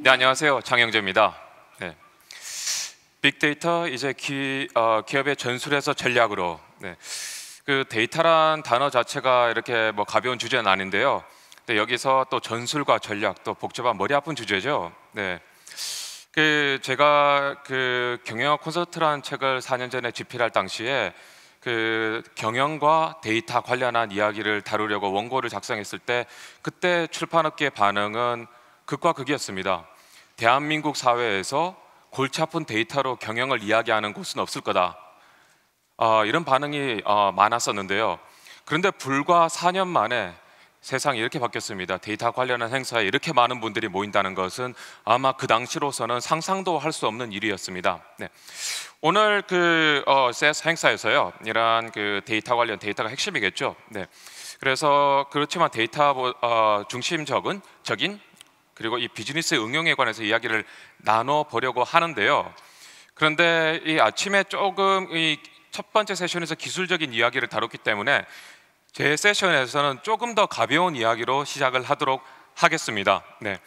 네, 안녕하세요. 장영재입니다. 네. 빅데이터 이제 기업의 전술에서 전략으로. 네. 그 데이터란 단어 자체가 이렇게 뭐 가벼운 주제는 아닌데요. 네, 여기서 또 전술과 전략, 또 복잡한 머리 아픈 주제죠. 네. 그 제가 그 경영학 콘서트라는 책을 4년 전에 집필할 당시에 그 경영과 데이터 관련한 이야기를 다루려고 원고를 작성했을 때 그때 출판업계의 반응은 극과 극이었습니다. 대한민국 사회에서 골치 아픈 데이터로 경영을 이야기하는 곳은 없을 거다. 이런 반응이 많았었는데요. 그런데 불과 4년 만에 세상이 이렇게 바뀌었습니다. 데이터 관련한 행사에 이렇게 많은 분들이 모인다는 것은 아마 그 당시로서는 상상도 할 수 없는 일이었습니다. 네. 오늘 그 CES 행사에서요, 이러한 그 데이터 관련 데이터가 핵심이겠죠. 네. 그래서 그렇지만 데이터 중심적인 그리고 이 비즈니스 응용에 관해서 이야기를 나눠 보려고 하는데요. 그런데 이 아침에 조금 이 첫 번째 세션에서 기술적인 이야기를 다뤘기 때문에 제 세션에서는 조금 더 가벼운 이야기로 시작을 하도록 하겠습니다. 네.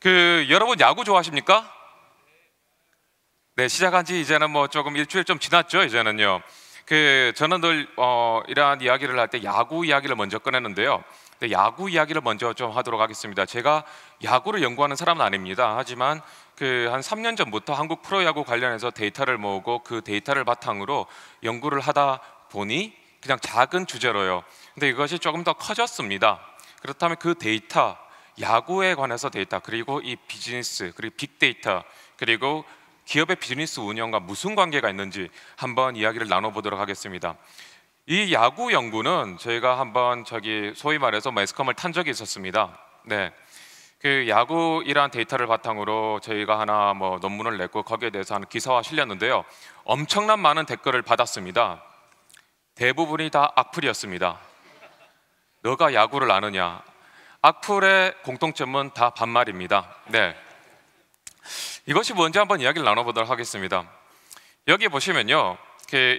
그 여러분 야구 좋아하십니까? 네, 시작한 지 이제는 뭐 조금 일주일 좀 지났죠, 이제는요. 그 저는 늘 이러한 이야기를 할 때 야구 이야기를 먼저 꺼내는데요. 네, 야구 이야기를 먼저 좀 하도록 하겠습니다. 제가 야구를 연구하는 사람은 아닙니다. 하지만 그 한 3년 전부터 한국 프로야구 관련해서 데이터를 모으고 그 데이터를 바탕으로 연구를 하다 보니 그냥 작은 주제로요. 근데 이것이 조금 더 커졌습니다. 그렇다면 그 데이터, 야구에 관해서 데이터, 그리고 이 비즈니스, 그리고 빅데이터, 그리고 기업의 비즈니스 운영과 무슨 관계가 있는지 한번 이야기를 나눠보도록 하겠습니다. 이 야구 연구는 저희가 한번 소위 말해서 매스컴을 탄 적이 있었습니다. 네. 그 야구이란 데이터를 바탕으로 저희가 하나 뭐 논문을 냈고 거기에 대해서 하는 기사화 실렸는데요. 엄청난 많은 댓글을 받았습니다. 대부분이 다 악플이었습니다. 너가 야구를 아느냐? 악플의 공통점은 다 반말입니다. 네. 이것이 뭔지 한번 이야기를 나눠보도록 하겠습니다. 여기 보시면요,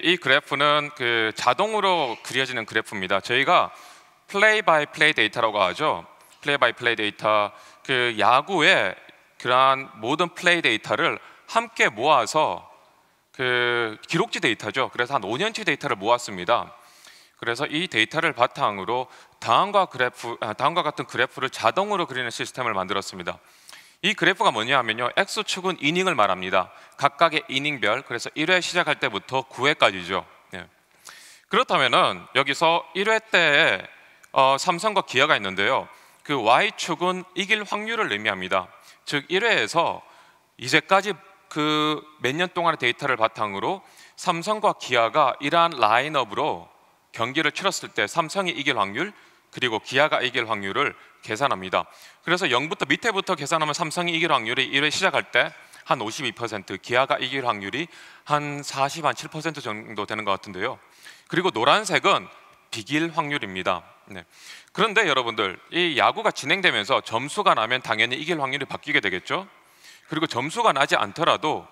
이 그래프는 그 자동으로 그려지는 그래프입니다. 저희가 플레이 바이 플레이 데이터라고 하죠. 플레이 바이 플레이 데이터, 그 야구의 그러한 모든 플레이 데이터를 함께 모아서 그 기록지 데이터죠. 그래서 한 5년치 데이터를 모았습니다. 그래서 이 데이터를 바탕으로 다음과 같은 그래프를 자동으로 그리는 시스템을 만들었습니다. 이 그래프가 뭐냐면요, X축은 이닝을 말합니다. 각각의 이닝별, 그래서 1회 시작할 때부터 9회까지죠. 네. 그렇다면은 여기서 1회 때에 삼성과 기아가 있는데요. 그 Y축은 이길 확률을 의미합니다. 즉 1회에서 이제까지 그 몇 년 동안의 데이터를 바탕으로 삼성과 기아가 이러한 라인업으로 경기를 치렀을 때 삼성이 이길 확률, 그리고 기아가 이길 확률을 계산합니다. 그래서 0부터 밑에부터 계산하면 삼성이 이길 확률이 1회 시작할 때 한 52%, 기아가 이길 확률이 한 47% 정도 되는 것 같은데요. 그리고 노란색은 비길 확률입니다. 네. 그런데 여러분들, 이 야구가 진행되면서 점수가 나면 당연히 이길 확률이 바뀌게 되겠죠. 그리고 점수가 나지 않더라도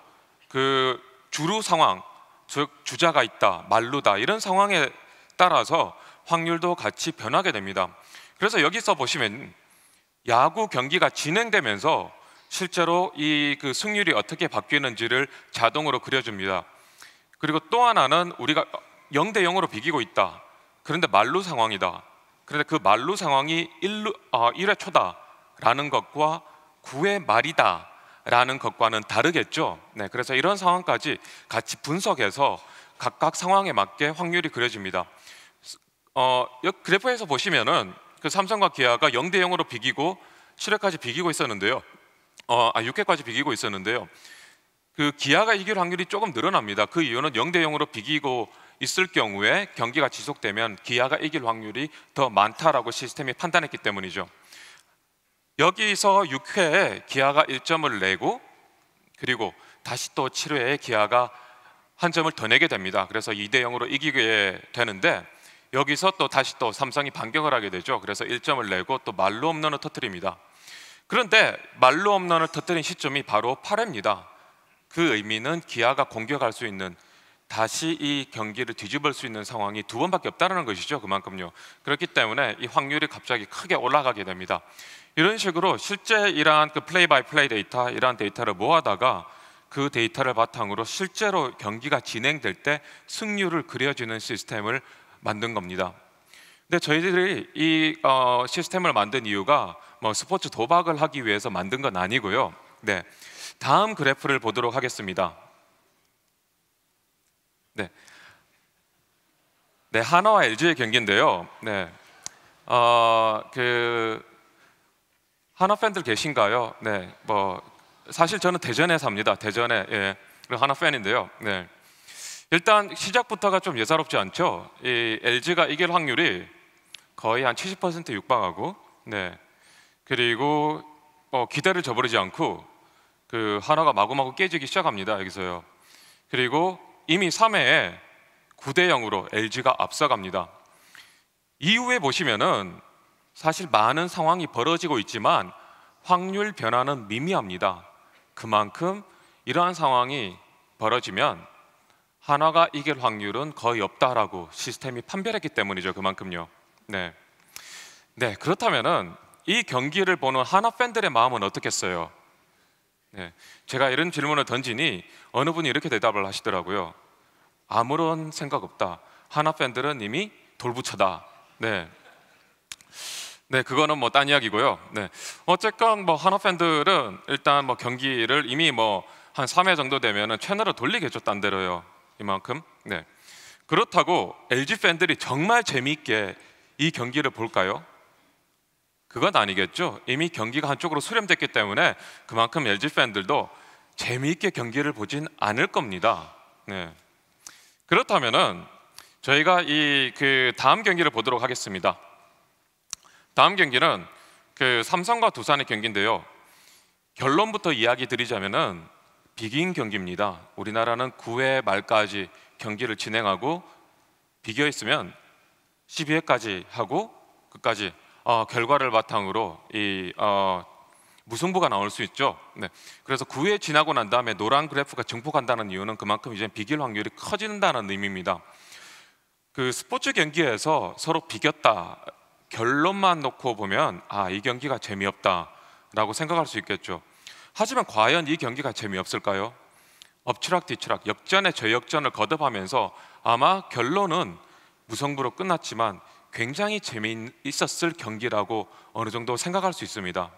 그 주루 상황, 즉 주자가 있다, 만루다, 이런 상황에 따라서 확률도 같이 변하게 됩니다. 그래서 여기서 보시면 야구 경기가 진행되면서 실제로 이 그 승률이 어떻게 바뀌는지를 자동으로 그려줍니다. 그리고 또 하나는 우리가 0대 0으로 비기고 있다. 그런데 만루 상황이다. 그런데 그 만루 상황이 1회 초다라는 것과 9회 말이다 라는 것과는 다르겠죠. 네, 그래서 이런 상황까지 같이 분석해서 각각 상황에 맞게 확률이 그려집니다. 그래프에서 보시면은 그 삼성과 기아가 0대 0으로 비기고 7회까지 비기고 있었는데요. 6회까지 비기고 있었는데요. 그 기아가 이길 확률이 조금 늘어납니다. 그 이유는 0대 0으로 비기고 있을 경우에 경기가 지속되면 기아가 이길 확률이 더 많다라고 시스템이 판단했기 때문이죠. 여기서 6회에 기아가 1점을 내고 그리고 다시 또 7회에 기아가 한 점을 더 내게 됩니다. 그래서 2대 0으로 이기게 되는데 여기서 또 다시 또 삼성이 반격을 하게 되죠. 그래서 1점을 내고 또 만루 홈런을 터뜨립니다. 그런데 만루 홈런을 터뜨린 시점이 바로 8회입니다. 그 의미는 기아가 공격할 수 있는 다시 이 경기를 뒤집을 수 있는 상황이 두 번밖에 없다는 것이죠. 그만큼요. 그렇기 때문에 이 확률이 갑자기 크게 올라가게 됩니다. 이런 식으로 실제 이러한 그 플레이 바이 플레이 데이터, 이러한 데이터를 모아다가 그 데이터를 바탕으로 실제로 경기가 진행될 때 승률을 그려주는 시스템을 만든 겁니다. 근데 저희들이 이 시스템을 만든 이유가 뭐 스포츠 도박을 하기 위해서 만든 건 아니고요. 네, 다음 그래프를 보도록 하겠습니다. 네, 하나와 LG의 경기인데요. 네, 그 하나 팬들 계신가요? 네, 뭐 사실 저는 대전에 삽니다. 대전에, 예, 그리고 하나 팬인데요. 네, 일단 시작부터가 좀 예사롭지 않죠. 이 LG가 이길 확률이 거의 한 70% 육박하고, 네, 그리고 기대를 저버리지 않고 그 하나가 마구마구 깨지기 시작합니다. 여기서요. 그리고 이미 3회에 9대 0으로 LG가 앞서갑니다. 이후에 보시면은 사실 많은 상황이 벌어지고 있지만 확률 변화는 미미합니다. 그만큼 이러한 상황이 벌어지면 한화가 이길 확률은 거의 없다라고 시스템이 판별했기 때문이죠. 그만큼요. 네, 그렇다면은 이 경기를 보는 한화 팬들의 마음은 어떻겠어요? 네, 제가 이런 질문을 던지니 어느 분이 이렇게 대답을 하시더라고요. 아무런 생각 없다. 한화 팬들은 이미 돌부처다. 네, 그거는 뭐 딴 이야기고요. 네, 어쨌건 뭐 한화 팬들은 일단 뭐 경기를 이미 뭐 한 3회 정도 되면은 채널을 돌리겠죠. 딴 데로요. 이만큼. 네, 그렇다고 LG 팬들이 정말 재미있게 이 경기를 볼까요? 그건 아니겠죠. 이미 경기가 한쪽으로 수렴됐기 때문에 그만큼 LG 팬들도 재미있게 경기를 보진 않을 겁니다. 네, 그렇다면은 저희가 이 그 다음 경기를 보도록 하겠습니다. 다음 경기는 그 삼성과 두산의 경기인데요. 결론부터 이야기 드리자면은 비긴 경기입니다. 우리나라는 9회 말까지 경기를 진행하고 비겨있으면 12회까지 하고 끝까지 결과를 바탕으로 이 무승부가 나올 수 있죠. 네, 그래서 9회 지나고 난 다음에 노란 그래프가 증폭한다는 이유는 그만큼 이제 비길 확률이 커진다는 의미입니다. 그 스포츠 경기에서 서로 비겼다 결론만 놓고 보면 이 경기가 재미없다라고 생각할 수 있겠죠. 하지만 과연 이 경기가 재미없을까요? 엎치락뒤치락 역전에 저역전을 거듭하면서 아마 결론은 무승부로 끝났지만 굉장히 재미있었을 경기라고 어느 정도 생각할 수 있습니다.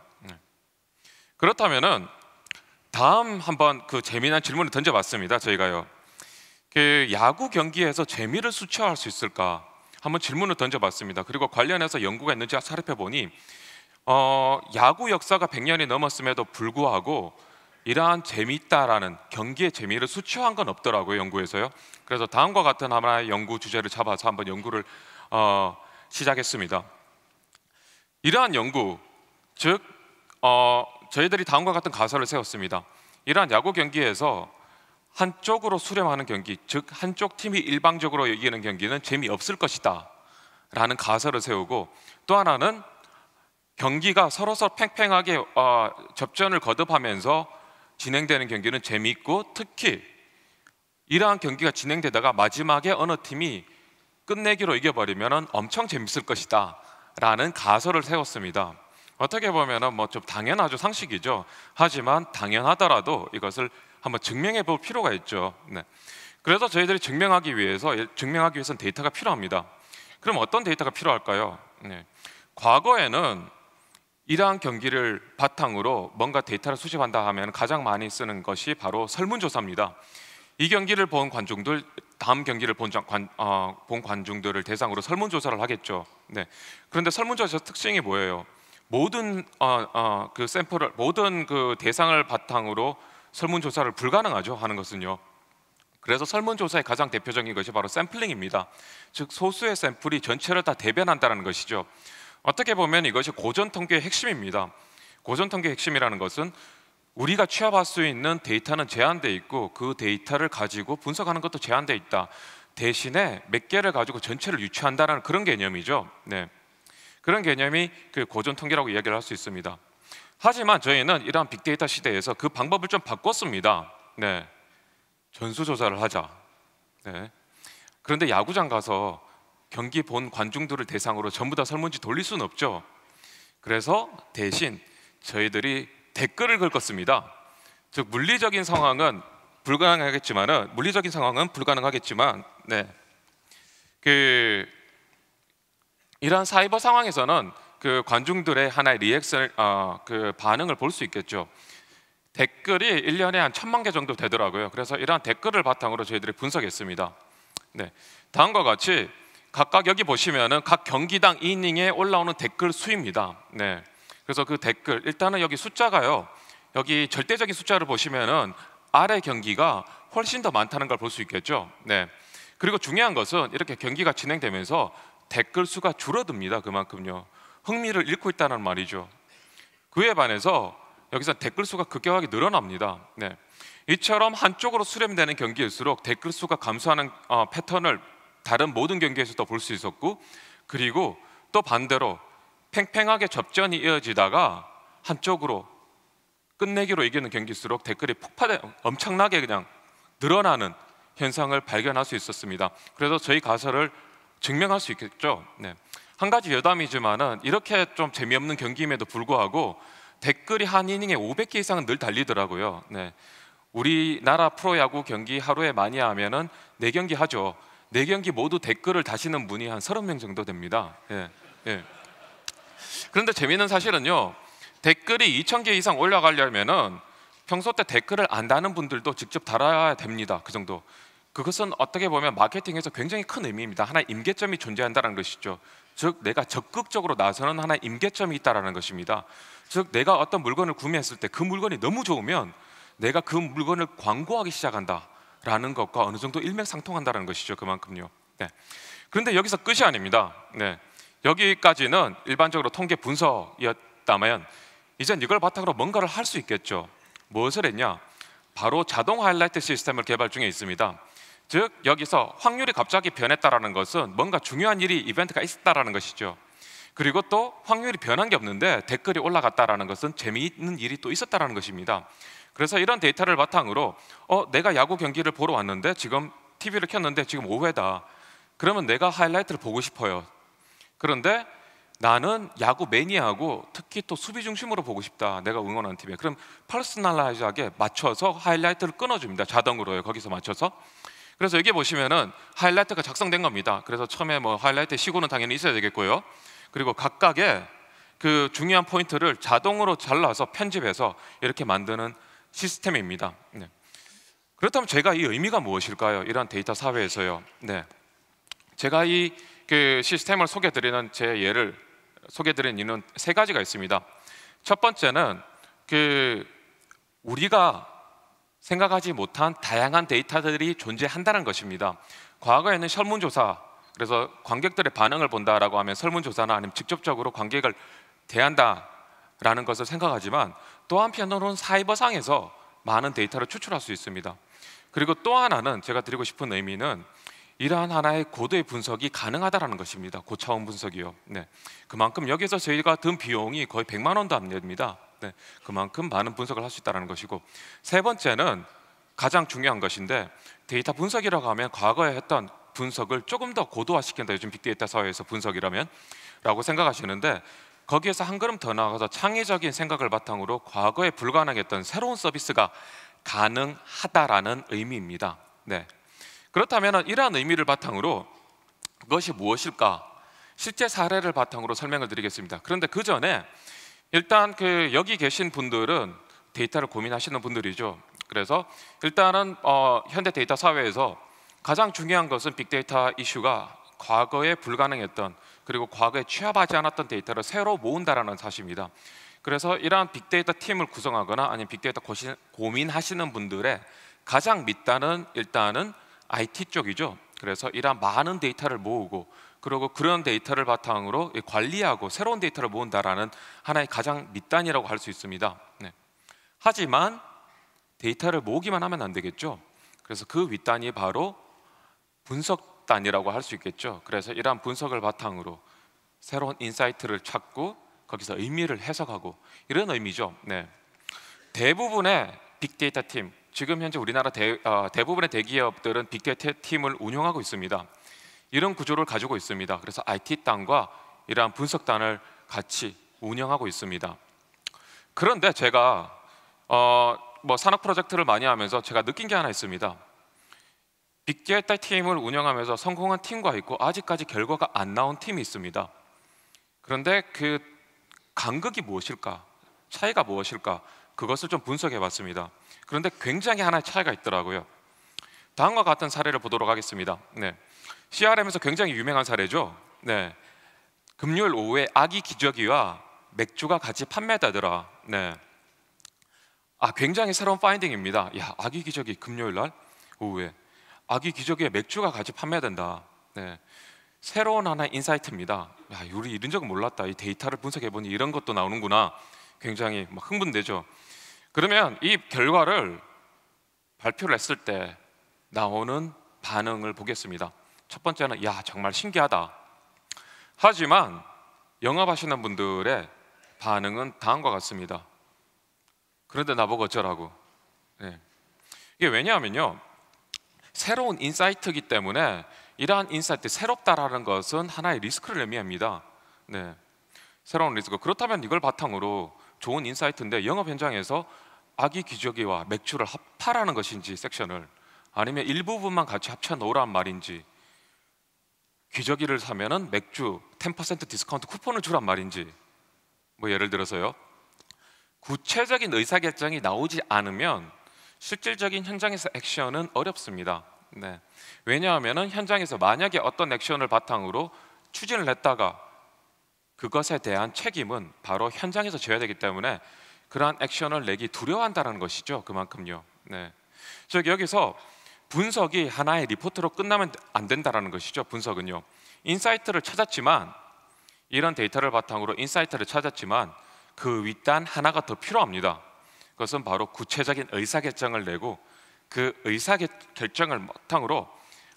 그렇다면은 다음 한번 그 재미난 질문을 던져봤습니다. 저희가요. 그 야구 경기에서 재미를 수치화할 수 있을까? 한번 질문을 던져봤습니다. 그리고 관련해서 연구가 있는지 살펴보니 야구 역사가 100년이 넘었음에도 불구하고 이러한 재미있다라는 경기의 재미를 수치화한 건 없더라고요. 연구에서요. 그래서 다음과 같은 하나의 연구 주제를 잡아서 한번 연구를 시작했습니다. 이러한 연구, 즉 저희들이 다음과 같은 가설을 세웠습니다. 이러한 야구 경기에서 한쪽으로 수렴하는 경기, 즉 한쪽 팀이 일방적으로 이기는 경기는 재미없을 것이다 라는 가설을 세우고, 또 하나는 경기가 서로서로 팽팽하게 접전을 거듭하면서 진행되는 경기는 재미있고, 특히 이러한 경기가 진행되다가 마지막에 어느 팀이 끝내기로 이겨버리면 엄청 재밌을 것이다 라는 가설을 세웠습니다. 어떻게 보면 뭐 좀 당연하죠. 상식이죠. 하지만 당연하더라도 이것을 한번 증명해 볼 필요가 있죠. 네. 그래서 저희들이 증명하기 위해서는 데이터가 필요합니다. 그럼 어떤 데이터가 필요할까요? 네. 과거에는 이러한 경기를 바탕으로 뭔가 데이터를 수집한다 하면 가장 많이 쓰는 것이 바로 설문조사입니다. 이 경기를 본 관중들, 다음 경기를 본 관중들을 대상으로 설문조사를 하겠죠. 네. 그런데 설문조사 특징이 뭐예요? 모든 그 샘플을, 모든 그 대상을 바탕으로 설문조사를 불가능하죠. 하는 것은요. 그래서 설문조사의 가장 대표적인 것이 바로 샘플링입니다. 즉 소수의 샘플이 전체를 다 대변한다는 것이죠. 어떻게 보면 이것이 고전통계의 핵심입니다. 고전통계의 핵심이라는 것은 우리가 취합할 수 있는 데이터는 제한되어 있고 그 데이터를 가지고 분석하는 것도 제한되어 있다. 대신에 몇 개를 가지고 전체를 유추한다는 그런 개념이죠. 네. 그런 개념이 그 고전통계라고 이야기를 할 수 있습니다. 하지만 저희는 이러한 빅데이터 시대에서 그 방법을 좀 바꿨습니다. 네. 전수조사를 하자. 네. 그런데 야구장 가서 경기 본 관중들을 대상으로 전부 다 설문지 돌릴 수는 없죠. 그래서 대신 저희들이 댓글을 긁었습니다. 즉 물리적인 상황은 불가능하겠지만, 네. 이러한 사이버 상황에서는 그 관중들의 하나의 리액션, 그 반응을 볼 수 있겠죠. 댓글이 1년에 한 1000만 개 정도 되더라고요. 그래서 이러한 댓글을 바탕으로 저희들이 분석했습니다. 네. 다음과 같이 각각 여기 보시면은 각 경기당 이닝에 올라오는 댓글 수입니다. 네. 그래서 그 댓글 일단은 여기 숫자가요. 여기 절대적인 숫자를 보시면은 아래 경기가 훨씬 더 많다는 걸 볼 수 있겠죠. 네. 그리고 중요한 것은 이렇게 경기가 진행되면서 댓글 수가 줄어듭니다. 그만큼요. 흥미를 잃고 있다는 말이죠. 그에 반해서 여기서 댓글 수가 급격하게 늘어납니다. 네. 이처럼 한쪽으로 수렴되는 경기일수록 댓글 수가 감소하는 패턴을 다른 모든 경기에서도 볼 수 있었고, 그리고 또 반대로 팽팽하게 접전이 이어지다가 한쪽으로 끝내기로 이기는 경기일수록 댓글이 엄청나게 그냥 늘어나는 현상을 발견할 수 있었습니다. 그래서 저희 가설을 증명할 수 있겠죠. 네. 한 가지 여담이지만은 이렇게 좀 재미없는 경기임에도 불구하고 댓글이 한 이닝에 500개 이상은 늘 달리더라고요. 네. 우리나라 프로야구 경기 하루에 많이 하면은 4경기 하죠. 4경기 모두 댓글을 다시는 분이 한 30명 정도 됩니다. 예. 예. 그런데 재미있는 사실은요, 댓글이 2000개 이상 올라가려면은 평소 때 댓글을 안 다는 분들도 직접 달아야 됩니다. 그 정도. 그것은 어떻게 보면 마케팅에서 굉장히 큰 의미입니다. 하나의 임계점이 존재한다는 것이죠. 즉 내가 적극적으로 나서는 하나의 임계점이 있다는 것입니다. 즉 내가 어떤 물건을 구매했을 때 그 물건이 너무 좋으면 내가 그 물건을 광고하기 시작한다라는 것과 어느 정도 일맥상통한다는 것이죠. 그만큼요. 네. 그런데 여기서 끝이 아닙니다. 네. 여기까지는 일반적으로 통계 분석이었다면 이젠 이걸 바탕으로 뭔가를 할 수 있겠죠. 무엇을 했냐? 바로 자동 하이라이트 시스템을 개발 중에 있습니다. 즉 여기서 확률이 갑자기 변했다라는 것은 뭔가 중요한 일이 이벤트가 있었다라는 것이죠. 그리고 또 확률이 변한 게 없는데 댓글이 올라갔다라는 것은 재미있는 일이 또 있었다라는 것입니다. 그래서 이런 데이터를 바탕으로 내가 야구 경기를 보러 왔는데 지금 TV를 켰는데 지금 5회다. 그러면 내가 하이라이트를 보고 싶어요. 그런데 나는 야구 매니아하고 특히 또 수비 중심으로 보고 싶다. 내가 응원하는 팀에. 그럼 퍼스널라이즈하게 맞춰서 하이라이트를 끊어줍니다. 자동으로요. 거기서 맞춰서. 그래서 여기 보시면은 하이라이트가 작성된 겁니다. 그래서 처음에 뭐 하이라이트 시고는 당연히 있어야 되겠고요. 그리고 각각의 그 중요한 포인트를 자동으로 잘라서 편집해서 이렇게 만드는 시스템입니다. 네. 그렇다면 제가 이 의미가 무엇일까요? 이러한 데이터 사회에서요. 네. 제가 이 그 시스템을 소개드리는 이유는 3가지가 있습니다. 첫 번째는 우리가 생각하지 못한 다양한 데이터들이 존재한다는 것입니다. 과거에는 설문조사, 그래서 관객들의 반응을 본다라고 하면 설문조사나 아니면 직접적으로 관객을 대한다라는 것을 생각하지만 또 한편으로는 사이버상에서 많은 데이터를 추출할 수 있습니다. 그리고 또 하나는 제가 드리고 싶은 의미는 이러한 하나의 고도의 분석이 가능하다는 것입니다. 고차원 분석이요. 네. 그만큼 여기서 저희가 든 비용이 거의 100만 원도 안 됩니다. 네. 그만큼 많은 분석을 할 수 있다는 것이고, 세 번째는 가장 중요한 것인데 데이터 분석이라고 하면 과거에 했던 분석을 조금 더 고도화시킨다. 요즘 빅데이터 사회에서 분석이라면 라고 생각하시는데 거기에서 한 걸음 더 나아가서 창의적인 생각을 바탕으로 과거에 불가능했던 새로운 서비스가 가능하다라는 의미입니다. 네. 그렇다면 이러한 의미를 바탕으로 그것이 무엇일까? 실제 사례를 바탕으로 설명을 드리겠습니다. 그런데 그 전에 일단 여기 계신 분들은 데이터를 고민하시는 분들이죠. 그래서 일단은 현대 데이터 사회에서 가장 중요한 것은 빅데이터 이슈가 과거에 불가능했던, 그리고 과거에 취합하지 않았던 데이터를 새로 모은다라는 사실입니다. 그래서 이러한 빅데이터 팀을 구성하거나 아니면 빅데이터 고민하시는 분들의 가장 밑단은 일단은 IT 쪽이죠. 그래서 이러한 많은 데이터를 모으고 그리고 그런 데이터를 바탕으로 관리하고 새로운 데이터를 모은다라는 하나의 가장 밑단이라고 할 수 있습니다. 네. 하지만 데이터를 모으기만 하면 안 되겠죠. 그래서 그 윗단이 바로 분석단이라고 할 수 있겠죠. 그래서 이러한 분석을 바탕으로 새로운 인사이트를 찾고 거기서 의미를 해석하고 이런 의미죠. 네. 대부분의 빅데이터 팀, 지금 현재 우리나라 대부분의 대기업들은 빅데이터 팀을 운영하고 있습니다. 이런 구조를 가지고 있습니다. 그래서 IT단과 이러한 분석단을 같이 운영하고 있습니다. 그런데 제가 뭐 산업 프로젝트를 많이 하면서 제가 느낀 게 하나 있습니다. 빅데이터 팀을 운영하면서 성공한 팀과 있고 아직까지 결과가 안 나온 팀이 있습니다. 그런데 그 간극이 무엇일까? 차이가 무엇일까? 그것을 좀 분석해 봤습니다. 그런데 굉장히 하나의 차이가 있더라고요. 다음과 같은 사례를 보도록 하겠습니다. 네. CRM에서 굉장히 유명한 사례죠. 네. 금요일 오후에 아기 기저귀와 맥주가 같이 판매되더라. 네. 굉장히 새로운 파인딩입니다. 야, 아기 기저귀 금요일 날 오후에 아기 기저귀에 맥주가 같이 판매된다. 네. 새로운 하나의 인사이트입니다. 야, 우리 이런 적은 몰랐다. 이 데이터를 분석해 보니 이런 것도 나오는구나. 굉장히 막 흥분되죠. 그러면 이 결과를 발표를 했을 때 나오는 반응을 보겠습니다. 첫 번째는 야, 정말 신기하다. 하지만 영업하시는 분들의 반응은 다음과 같습니다. 그런데 나보고 어쩌라고. 네. 이게 왜냐하면요, 새로운 인사이트이기 때문에 이러한 인사이트, 새롭다라는 것은 하나의 리스크를 의미합니다. 네. 새로운 리스크. 그렇다면 이걸 바탕으로 좋은 인사이트인데 영업 현장에서 아기 기저귀와 맥주를 합하라는 것인지, 섹션을, 아니면 일부분만 같이 합쳐 놓으란 말인지, 기저귀를 사면은 맥주 10% 디스카운트 쿠폰을 주란 말인지, 뭐 예를 들어서요, 구체적인 의사결정이 나오지 않으면 실질적인 현장에서 액션은 어렵습니다. 네. 왜냐하면 현장에서 만약에 어떤 액션을 바탕으로 추진을 했다가 그것에 대한 책임은 바로 현장에서 져야 되기 때문에 그러한 액션을 내기 두려워한다는 것이죠. 그만큼요. 네. 즉 여기서 분석이 하나의 리포트로 끝나면 안 된다는 것이죠. 분석은요, 인사이트를 찾았지만, 이런 데이터를 바탕으로 인사이트를 찾았지만 그 윗단 하나가 더 필요합니다. 그것은 바로 구체적인 의사결정을 내고 그 의사결정을 바탕으로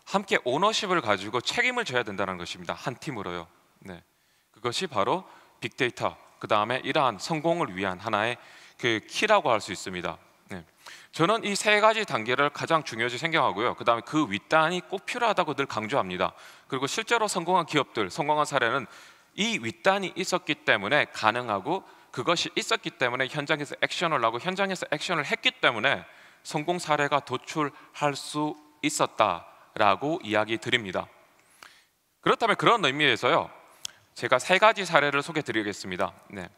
함께 오너십을 가지고 책임을 져야 된다는 것입니다. 한 팀으로요. 네. 그것이 바로 빅데이터, 그 다음에 이러한 성공을 위한 하나의 그 키라고 할 수 있습니다. 네. 저는 이 세 가지 단계를 가장 중요시 생각하고요. 그 다음에 그 윗단이 꼭 필요하다고 늘 강조합니다. 그리고 실제로 성공한 기업들, 성공한 사례는 이 윗단이 있었기 때문에 가능하고, 그것이 있었기 때문에 현장에서 액션을 하고, 현장에서 액션을 했기 때문에 성공 사례가 도출할 수 있었다라고 이야기 드립니다. 그렇다면 그런 의미에서요, 제가 세 가지 사례를 소개해 드리겠습니다. 네.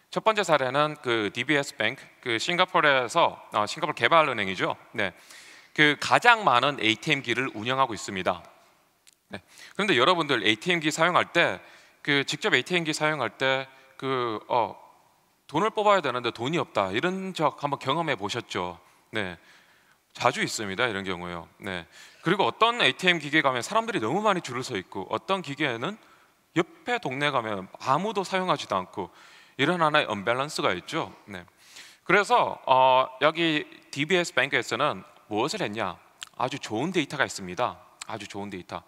첫 번째 사례는 그 DBS 뱅크, 그 싱가포르에서 싱가포르 개발은행이죠. 네. 그 가장 많은 ATM기를 운영하고 있습니다. 네. 그런데 여러분들 ATM기 사용할 때, 그 직접 ATM기 사용할 때 돈을 뽑아야 되는데 돈이 없다, 이런 적 한번 경험해 보셨죠? 네. 자주 있습니다, 이런 경우요. 네. 그리고 어떤 ATM 기계 가면 사람들이 너무 많이 줄을 서 있고, 어떤 기계에는 옆에 동네 가면 아무도 사용하지도 않고, 이런 하나의 언밸런스가 있죠. 네. 그래서 여기 DBS 뱅크에서는 무엇을 했냐? 아주 좋은 데이터가 있습니다. 아주 좋은 데이터.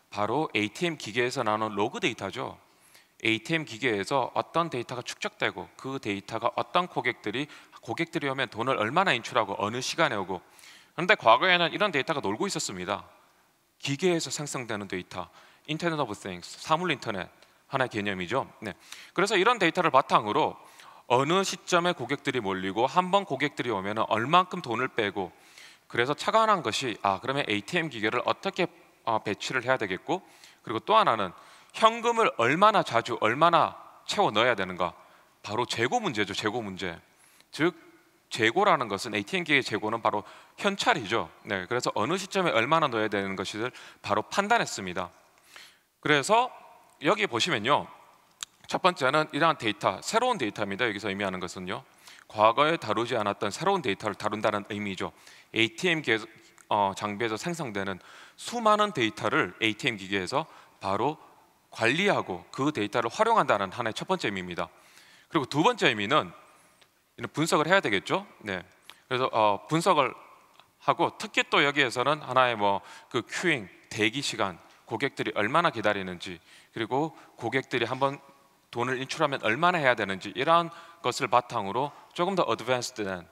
바로 ATM 기계에서 나오는 로그 데이터죠. ATM 기계에서 어떤 데이터가 축적되고, 그 데이터가 어떤 고객들이 오면 돈을 얼마나 인출하고 어느 시간에 오고. 그런데 과거에는 이런 데이터가 놀고 있었습니다. 기계에서 생성되는 데이터, 인터넷 오브 띵스, 사물 인터넷, 하나의 개념이죠. 네. 그래서 이런 데이터를 바탕으로 어느 시점에 고객들이 몰리고, 한번 고객들이 오면 얼만큼 돈을 빼고, 그래서 착안한 것이 그러면 ATM 기계를 어떻게 배치를 해야 되겠고, 그리고 또 하나는 현금을 얼마나 자주, 얼마나 채워 넣어야 되는가. 바로 재고 문제죠. 재고 문제. 즉 재고라는 것은, ATM 기계의 재고는 바로 현찰이죠. 네. 그래서 어느 시점에 얼마나 넣어야 되는 것을 바로 판단했습니다. 그래서 여기 보시면요, 첫 번째는 이러한 데이터, 새로운 데이터입니다. 여기서 의미하는 것은요, 과거에 다루지 않았던 새로운 데이터를 다룬다는 의미죠. ATM 기계 장비에서 생성되는 수많은 데이터를 ATM 기계에서 바로 관리하고 그 데이터를 활용한다는 하나의 첫 번째 의미입니다. 그리고 두 번째 의미는 분석을 해야 되겠죠. 네. 그래서 분석을 하고, 특히 또 여기에서는 하나의 그 큐잉, 대기 시간, 고객들이 얼마나 기다리는지, 그리고 고객들이 한번 돈을 인출하면 얼마나 해야 되는지, 이러한 것을 바탕으로 조금 더 어드밴스드된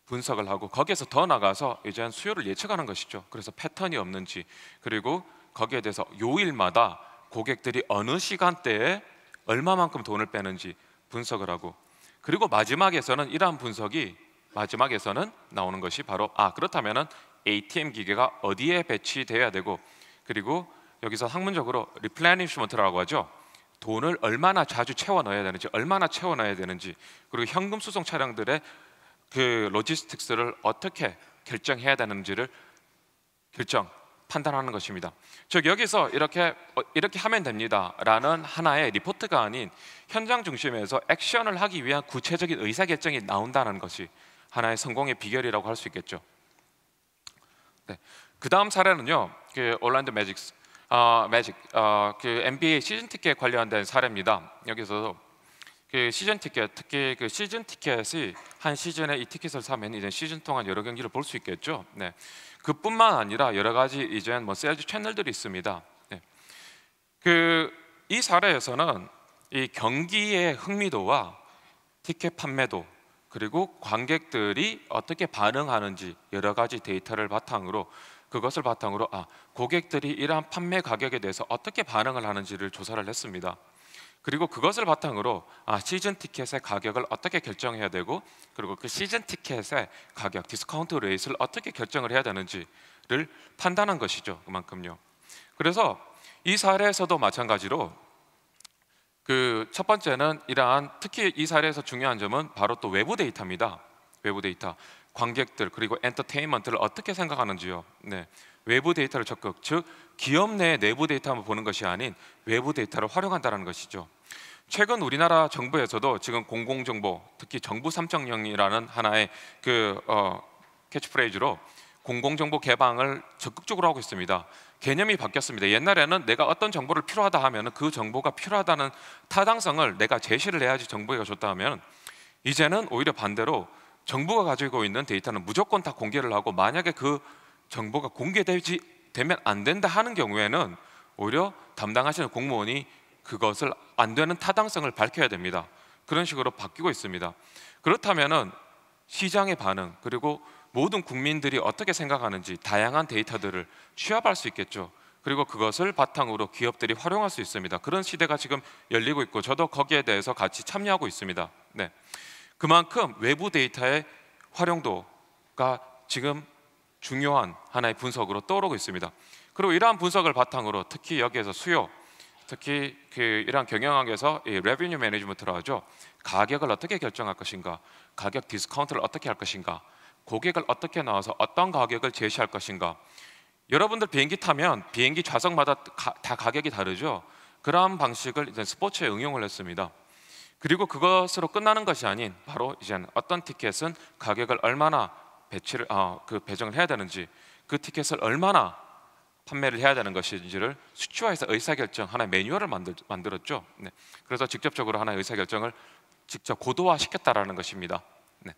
분석을 하고 거기에서 더 나가서 이제 수요를 예측하는 것이죠. 그래서 패턴이 없는지, 그리고 거기에 대해서 요일마다 고객들이 어느 시간대에 얼마만큼 돈을 빼는지 분석을 하고, 그리고 마지막에서는 이러한 분석이 마지막에서는 나오는 것이 바로 그렇다면은 ATM 기계가 어디에 배치돼야 되고, 그리고 여기서 학문적으로 replenishment라고 하죠. 돈을 얼마나 자주 채워 넣어야 되는지, 얼마나 채워 넣어야 되는지, 그리고 현금 수송 차량들의 그 로지스틱스를 어떻게 결정해야 되는지를 판단하는 것입니다. 즉 여기서 이렇게 하면 됩니다라는 하나의 리포트가 아닌 현장 중심에서 액션을 하기 위한 구체적인 의사결정이 나온다는 것이 하나의 성공의 비결이라고 할 수 있겠죠. 네. 그 다음 사례는요, 그 올랜도 매직 그 NBA 시즌 티켓 관련된 사례입니다. 여기서 그 시즌 티켓, 특히 그 시즌 티켓이 한 시즌에 이 티켓을 사면 이제 시즌 동안 여러 경기를 볼 수 있겠죠. 네. 그뿐만 아니라 여러 가지 이제 뭐 세일즈 채널들이 있습니다. 네. 이 사례에서는 이 경기의 흥미도와 티켓 판매도, 그리고 관객들이 어떻게 반응하는지 여러 가지 데이터를 바탕으로, 그것을 바탕으로 고객들이 이러한 판매 가격에 대해서 어떻게 반응을 하는지를 조사를 했습니다. 그리고 그것을 바탕으로 시즌 티켓의 가격을 어떻게 결정해야 되고, 그리고 그 시즌 티켓의 가격, 디스카운트 레이트를 어떻게 결정을 해야 되는지를 판단한 것이죠. 그만큼요. 그래서 이 사례에서도 마찬가지로 그 첫 번째는 이러한, 특히 이 사례에서 중요한 점은 바로 또 외부 데이터입니다. 외부 데이터, 관객들 그리고 엔터테인먼트를 어떻게 생각하는지요. 네. 외부 데이터를 적극, 즉 기업 내 내부 데이터만 보는 것이 아닌 외부 데이터를 활용한다는 것이죠. 최근 우리나라 정부에서도 지금 공공정보, 특히 정부 3.0이라는 하나의 캐치프레이즈로 공공정보 개방을 적극적으로 하고 있습니다. 개념이 바뀌었습니다. 옛날에는 내가 어떤 정보를 필요하다 하면 그 정보가 필요하다는 타당성을 내가 제시를 해야지 정부가 줬다 하면, 이제는 오히려 반대로 정부가 가지고 있는 데이터는 무조건 다 공개를 하고, 만약에 그 정보가 되면 안 된다 하는 경우에는 오히려 담당하시는 공무원이 그것을 안 되는 타당성을 밝혀야 됩니다. 그런 식으로 바뀌고 있습니다. 그렇다면은 시장의 반응, 그리고 모든 국민들이 어떻게 생각하는지 다양한 데이터들을 취합할 수 있겠죠. 그리고 그것을 바탕으로 기업들이 활용할 수 있습니다. 그런 시대가 지금 열리고 있고, 저도 거기에 대해서 같이 참여하고 있습니다. 네. 그만큼 외부 데이터의 활용도가 지금 중요한 하나의 분석으로 떠오르고 있습니다. 그리고 이러한 분석을 바탕으로 특히 여기에서 수요, 특히 이러한 경영학에서 레비뉴 매니지먼트로 하죠. 가격을 어떻게 결정할 것인가, 가격 디스카운트를 어떻게 할 것인가, 고객을 어떻게 나와서 어떤 가격을 제시할 것인가. 여러분들 비행기 타면 비행기 좌석마다 다 가격이 다르죠. 그러한 방식을 이제 스포츠에 응용을 했습니다. 그리고 그것으로 끝나는 것이 아닌 바로 이제 어떤 티켓은 가격을 얼마나 배정을 해야 되는지, 그 티켓을 얼마나 판매를 해야 되는 것인지를 수치화해서 의사결정 하나의 매뉴얼을 만들었죠. 네. 그래서 직접적으로 하나의 의사결정을 직접 고도화시켰다라는 것입니다. 네.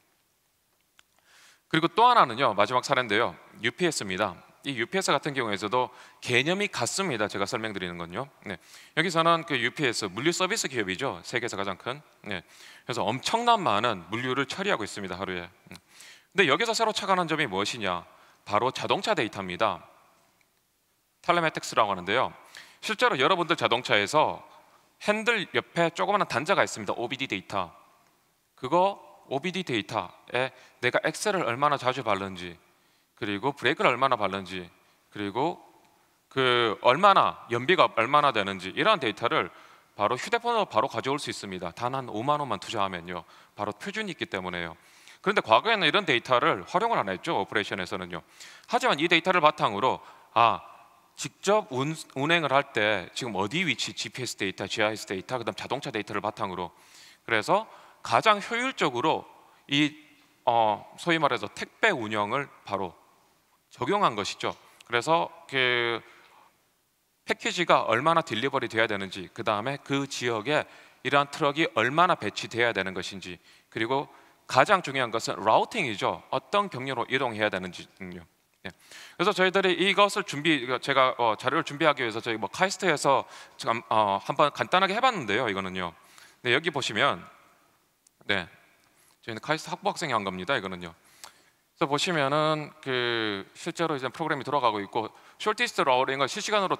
그리고 또 하나는요, 마지막 사례인데요, UPS입니다. 이 UPS 같은 경우에서도 개념이 같습니다. 제가 설명드리는 건요. 네. 여기서는 그 UPS 물류 서비스 기업이죠. 세계에서 가장 큰. 네. 그래서 엄청난 많은 물류를 처리하고 있습니다, 하루에. 근데 여기서 새로 착안한 점이 무엇이냐? 바로 자동차 데이터입니다. 텔레매틱스라고 하는데요. 실제로 여러분들 자동차에서 핸들 옆에 조그마한 단자가 있습니다. OBD 데이터. 그거 OBD 데이터에 내가 엑셀을 얼마나 자주 밟는지, 그리고 브레이크를 얼마나 밟는지, 그리고 얼마나 연비가 얼마나 되는지, 이러한 데이터를 바로 휴대폰으로 바로 가져올 수 있습니다. 단 한 5만 원만 투자하면요, 바로 표준이 있기 때문에요. 그런데 과거에는 이런 데이터를 활용을 안 했죠, 오퍼레이션에서는요. 하지만 이 데이터를 바탕으로 직접 운행을 할 때 지금 어디 위치, GPS 데이터, GIS 데이터, 그다음 자동차 데이터를 바탕으로, 그래서 가장 효율적으로 소위 말해서 택배 운영을 바로 적용한 것이죠. 그래서 그 패키지가 얼마나 딜리버리 돼야 되는지, 그 다음에 그 지역에 이러한 트럭이 얼마나 배치돼야 되는 것인지, 그리고 가장 중요한 것은 라우팅이죠. 어떤 경로로 이동해야 되는지요. 예. 그래서 저희들이 이것을 제가 자료를 준비하기 위해서 저희 카이스트에서 지금 한번 간단하게 해봤는데요. 이거는요. 네, 여기 보시면, 네, 저희는 카이스트 학부학생이 한 겁니다. 이거는요. 그래서 보시면은 실제로 이제 프로그램이 돌아가고 있고 shortest route인 걸 실시간으로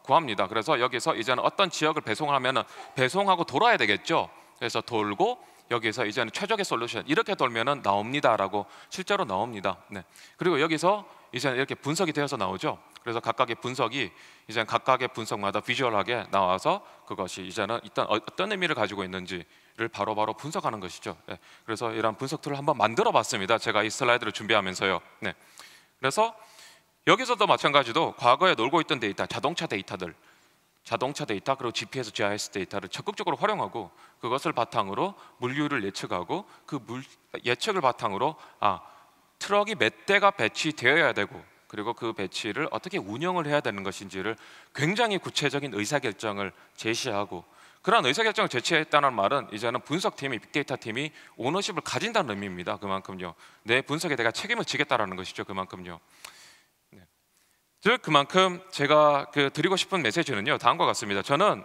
구합니다. 그래서 여기서 이제는 어떤 지역을 배송을 하면은 배송하고 돌아야 되겠죠. 그래서 돌고 여기서 이제는 최적의 솔루션 이렇게 돌면은 나옵니다라고 실제로 나옵니다. 네. 그리고 여기서 이제는 이렇게 분석이 되어서 나오죠. 그래서 각각의 분석이 이제 각각의 분석마다 비주얼하게 나와서 그것이 이제는 일단 어떤 의미를 가지고 있는지를 바로바로 분석하는 것이죠. 네. 그래서 이런 분석 툴을 한번 만들어봤습니다. 제가 이 슬라이드를 준비하면서요. 네. 그래서 여기서도 마찬가지로 과거에 놀고 있던 데이터, 자동차 데이터 그리고 GPS, GIS 데이터를 적극적으로 활용하고 그것을 바탕으로 물류를 예측하고 그 예측을 바탕으로 트럭이 몇 대가 배치되어야 되고 그리고 그 배치를 어떻게 운영을 해야 되는 것인지를 굉장히 구체적인 의사결정을 제시하고 그러한 의사결정을 제시했다는 말은 이제는 분석팀이 빅데이터 팀이 오너십을 가진다는 의미입니다. 그만큼요. 내 분석에 내가 책임을 지겠다라는 것이죠. 그만큼요. 즉 그만큼 제가 드리고 싶은 메시지는요 다음과 같습니다. 저는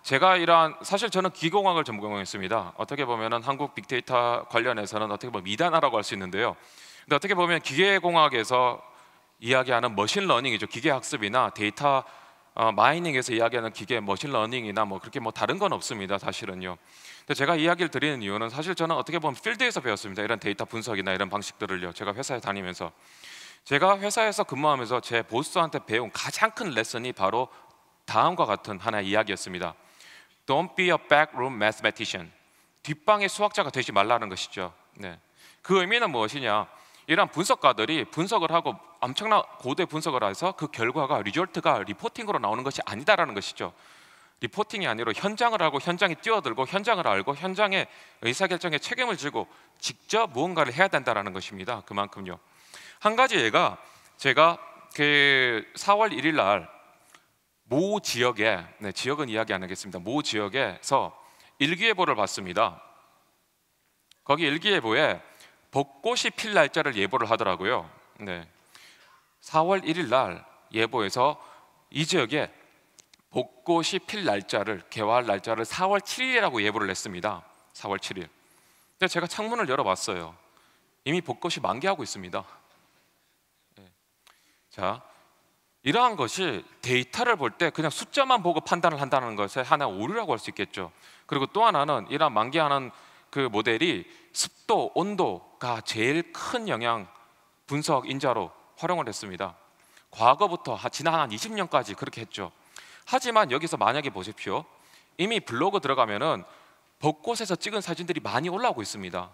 제가 사실 저는 기계공학을 전공했습니다. 어떻게 보면은 한국 빅데이터 관련해서는 어떻게 보면 미단하라고 할 수 있는데요. 근데 어떻게 보면 기계공학에서 이야기하는 머신러닝이죠. 기계학습이나 데이터 마이닝에서 이야기하는 기계 머신러닝이나 뭐 그렇게 뭐 다른 건 없습니다. 사실은요. 근데 제가 이야기를 드리는 이유는 사실 저는 어떻게 보면 필드에서 배웠습니다. 이런 데이터 분석이나 이런 방식들을요. 제가 회사에 다니면서 제가 회사에서 근무하면서 제 보스한테 배운 가장 큰 레슨이 바로 다음과 같은 하나의 이야기였습니다. Don't be a backroom mathematician. 뒷방의 수학자가 되지 말라는 것이죠. 네. 그 의미는 무엇이냐? 이런 분석가들이 분석을 하고 엄청난 고도의 분석을 해서 그 결과가 리조트가 리포팅으로 나오는 것이 아니다라는 것이죠. 리포팅이 아니라 현장을 알고 현장에 뛰어들고 현장을 알고 현장의 의사결정에 책임을 지고 직접 무언가를 해야 된다라는 것입니다. 그만큼요. 한 가지 예가 제가 4월 1일 날 모 지역에 지역은 이야기 안 하겠습니다. 모 지역에서 일기예보를 봤습니다. 거기 일기예보에 벚꽃이 필 날짜를 예보를 하더라고요. 4월 1일 날 예보에서 이 지역에 벚꽃이 필 날짜를 개화할 날짜를 4월 7일이라고 예보를 했습니다. 4월 7일. 근데 제가 창문을 열어봤어요. 이미 벚꽃이 만개하고 있습니다. 자, 이러한 것이 데이터를 볼 때 그냥 숫자만 보고 판단을 한다는 것의 하나의 오류라고 할 수 있겠죠. 그리고 또 하나는 이러한 만개하는 그 모델이 습도, 온도가 제일 큰 영향 분석 인자로 활용을 했습니다. 과거부터 지난 한 20년까지 그렇게 했죠. 하지만 여기서 만약에 보십시오. 이미 블로그 들어가면은 벚꽃에서 찍은 사진들이 많이 올라오고 있습니다.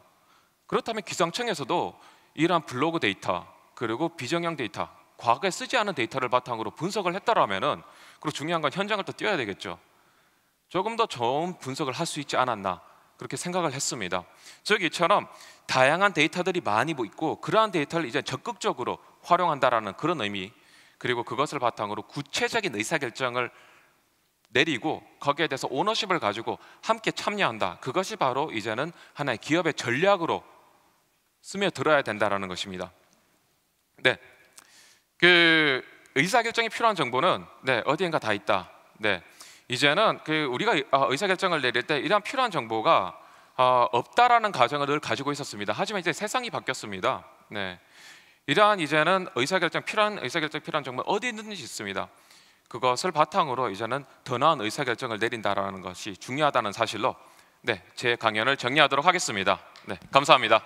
그렇다면 기상청에서도 이러한 블로그 데이터 그리고 비정형 데이터 과거에 쓰지 않은 데이터를 바탕으로 분석을 했더라면은 그리고 중요한 건 현장을 또 뛰어야 되겠죠. 조금 더 좋은 분석을 할 수 있지 않았나 그렇게 생각을 했습니다. 즉 이처럼 다양한 데이터들이 많이 있고 그러한 데이터를 이제 적극적으로 활용한다라는 그런 의미 그리고 그것을 바탕으로 구체적인 의사결정을 내리고 거기에 대해서 오너십을 가지고 함께 참여한다. 그것이 바로 이제는 하나의 기업의 전략으로 스며들어야 된다라는 것입니다. 네. 의사결정이 필요한 정보는 어디엔가 다 있다. 이제는 우리가 의사결정을 내릴 때 이러한 필요한 정보가 없다라는 가정을 늘 가지고 있었습니다. 하지만 이제 세상이 바뀌었습니다. 이러한 이제는 필요한 정보는 어디 있는지 있습니다. 그것을 바탕으로 이제는 더 나은 의사결정을 내린다라는 것이 중요하다는 사실로 제 강연을 정리하도록 하겠습니다. 감사합니다.